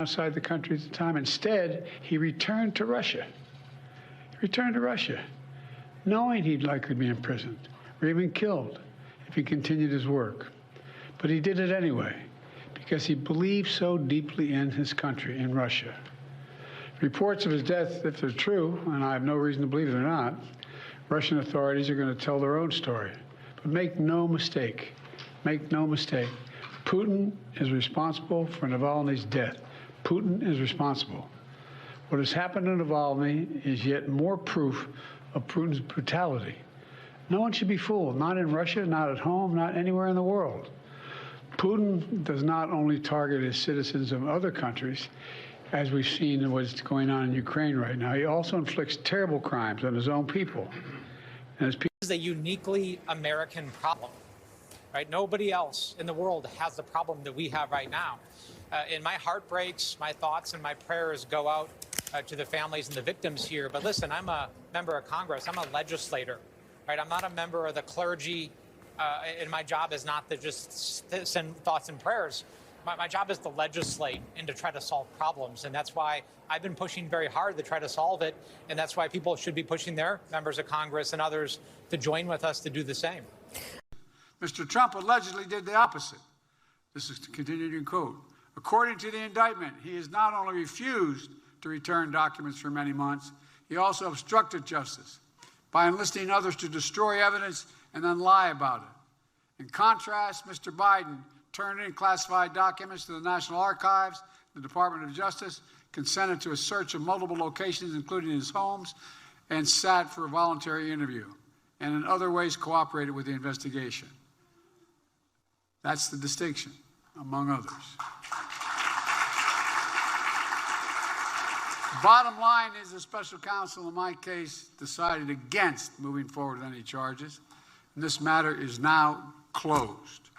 outside the country at the time. Instead, he returned to Russia. Knowing he'd likely be imprisoned or even killed if he continued his work. But he did it anyway because he believed so deeply in his country, in Russia. Reports of his death, if they're true, and I have no reason to believe they're not, Russian authorities are going to tell their own story. But make no mistake, Putin is responsible for Navalny's death. Putin is responsible. What has happened to Navalny is yet more proof of Putin's brutality. No one should be fooled, not in Russia, not at home, not anywhere in the world. Putin does not only target his citizens of other countries, as we've seen in what's going on in Ukraine right now, he also inflicts terrible crimes on his own people. And his people. This is a uniquely American problem, right? Nobody else in the world has the problem that we have right now. And my heart breaks, my thoughts and my prayers go out to the families and the victims here. But listen, I'm a member of Congress. I'm a legislator, right? I'm not a member of the clergy, and my job is not to just send thoughts and prayers. My job is to legislate and to try to solve problems. And that's why I've been pushing very hard to try to solve it. And that's why people should be pushing their members of Congress and others to join with us to do the same. Mr. Trump allegedly did the opposite. This is the continuing quote. According to the indictment, he has not only refused to return documents for many months, he also obstructed justice by enlisting others to destroy evidence and then lie about it. In contrast, Mr. Biden turned in classified documents to the National Archives, the Department of Justice, consented to a search of multiple locations, including his homes, and sat for a voluntary interview, and in other ways cooperated with the investigation. That's the distinction, among others. Bottom line is the special counsel in my case decided against moving forward with any charges, and this matter is now closed.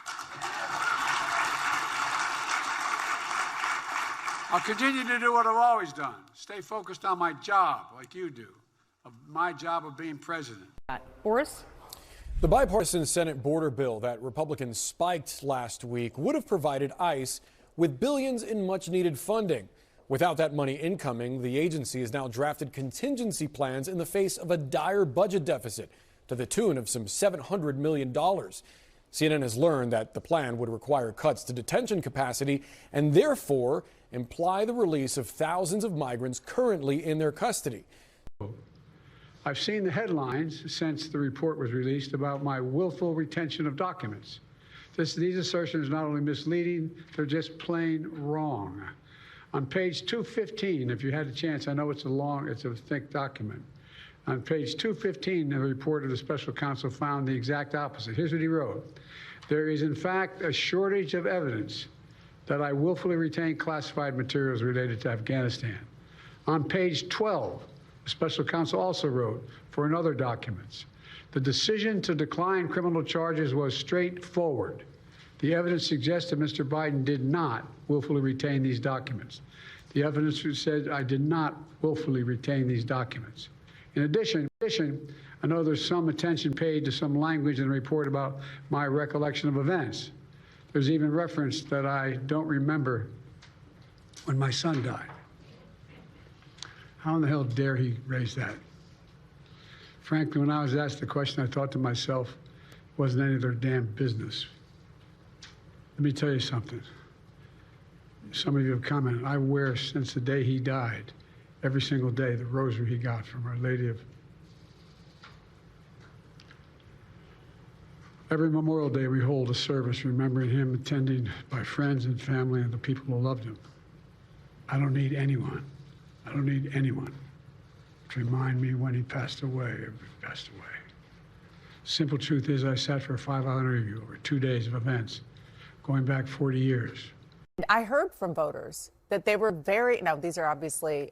I'll continue to do what I've always done, stay focused on my job, like you do, my job of being president. Boris? The bipartisan Senate border bill that Republicans spiked last week would have provided ICE with billions in much-needed funding. Without that money incoming, the agency has now drafted contingency plans in the face of a dire budget deficit to the tune of some $700 million. CNN has learned that the plan would require cuts to detention capacity and therefore imply the release of thousands of migrants currently in their custody. I've seen the headlines since the report was released about my willful retention of documents. These assertions are not only misleading, they're just plain wrong. On page 215, if you had a chance, I know it's a thick document. On page 215, the report of the special counsel found the exact opposite. Here's what he wrote. There is, in fact, a shortage of evidence that I willfully retained classified materials related to Afghanistan. On page 12, the special counsel also wrote for another documents. The decision to decline criminal charges was straightforward. The evidence suggests that Mr. Biden did not willfully retain these documents. The evidence said I did not willfully retain these documents. In addition, I know there's some attention paid to some language in the report about my recollection of events. There's even reference that I don't remember when my son died. How in the hell dare he raise that? Frankly, when I was asked the question, I thought to myself, it wasn't any of their damn business. Let me tell you something. Some of you have commented, I wear since the day he died, every single day, the rosary he got from Our Lady of. Every Memorial Day, we hold a service remembering him, attended by friends and family and the people who loved him. I don't need anyone to remind me when he passed away. Simple truth is I sat for a 5-hour interview over 2 days of events going back 40 years. I heard from voters that they were now these are obviously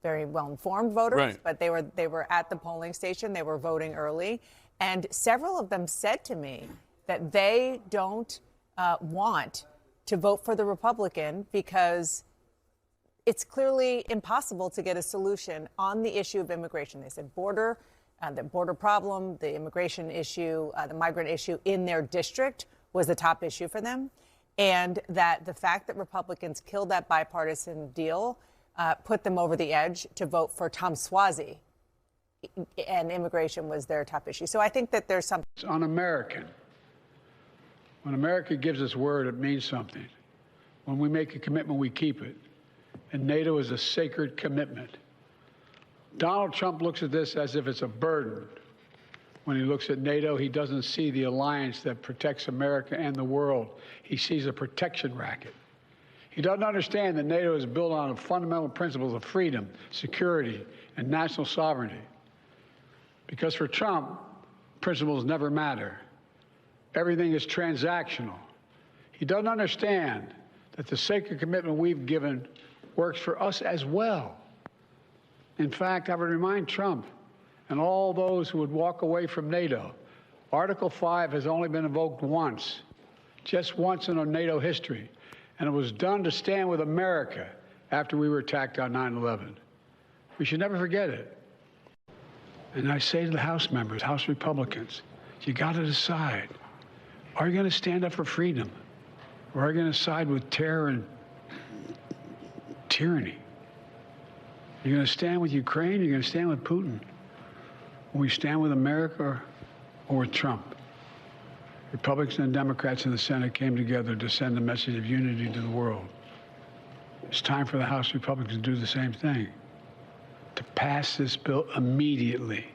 very well-informed voters, right. But they were at the polling station, they were voting early, and several of them said to me that they don't want to vote for the Republican because it's clearly impossible to get a solution on the issue of immigration. They said the border problem, the immigration issue, the migrant issue in their district was the top issue for them. and that the fact that Republicans killed that bipartisan deal put them over the edge to vote for Tom Suozzi, and immigration was their top issue. So I think that there's something. It's un-American. When America gives its word, it means something. When we make a commitment, we keep it. And NATO is a sacred commitment. Donald Trump looks at this as if it's a burden. When he looks at NATO, he doesn't see the alliance that protects America and the world. He sees a protection racket. He doesn't understand that NATO is built on fundamental principles of freedom, security, and national sovereignty. Because for Trump, principles never matter. Everything is transactional. He doesn't understand that the sacred commitment we've given works for us as well. In fact, I would remind Trump and all those who would walk away from NATO, Article 5 has only been invoked once, just once in our NATO history, and it was done to stand with America after we were attacked on 9/11. We should never forget it. And I say to the House members, House Republicans, you got to decide. Are you going to stand up for freedom? Or are you going to side with terror and tyranny? You're going to stand with Ukraine? You're going to stand with Putin? Will we stand with America or with Trump? Republicans and Democrats in the Senate came together to send a message of unity to the world. It's time for the House Republicans to do the same thing, to pass this bill immediately,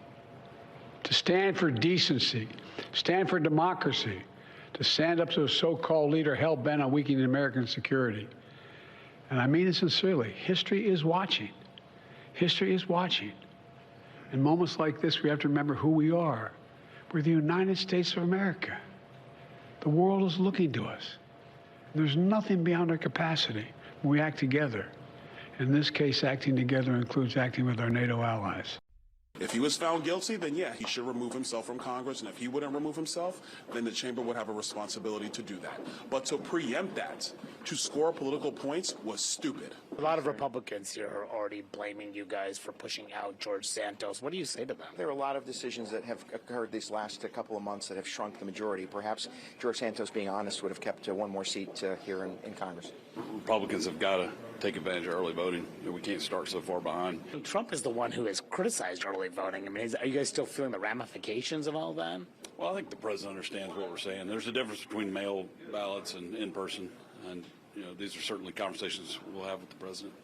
to stand for decency, stand for democracy, to stand up to a so-called leader hell-bent on weakening American security. And I mean it sincerely. History is watching. History is watching. In moments like this, we have to remember who we are. We're the United States of America. The world is looking to us. There's nothing beyond our capacity when we act together. In this case, acting together includes acting with our NATO allies. If he was found guilty, then yeah, he should remove himself from Congress. And if he wouldn't remove himself, then the chamber would have a responsibility to do that. But to preempt that, to score political points, was stupid. A lot of Republicans here are already blaming you guys for pushing out George Santos. What do you say to them? There are a lot of decisions that have occurred these last couple of months that have shrunk the majority. Perhaps George Santos, being honest, would have kept one more seat here in Congress. Republicans have got to take advantage of early voting. We can't start so far behind. Trump is the one who has criticized early voting. I mean, are you guys still feeling the ramifications of all that? Well, I think the president understands what we're saying. There's a difference between mail ballots and in person, and these are certainly conversations we'll have with the president.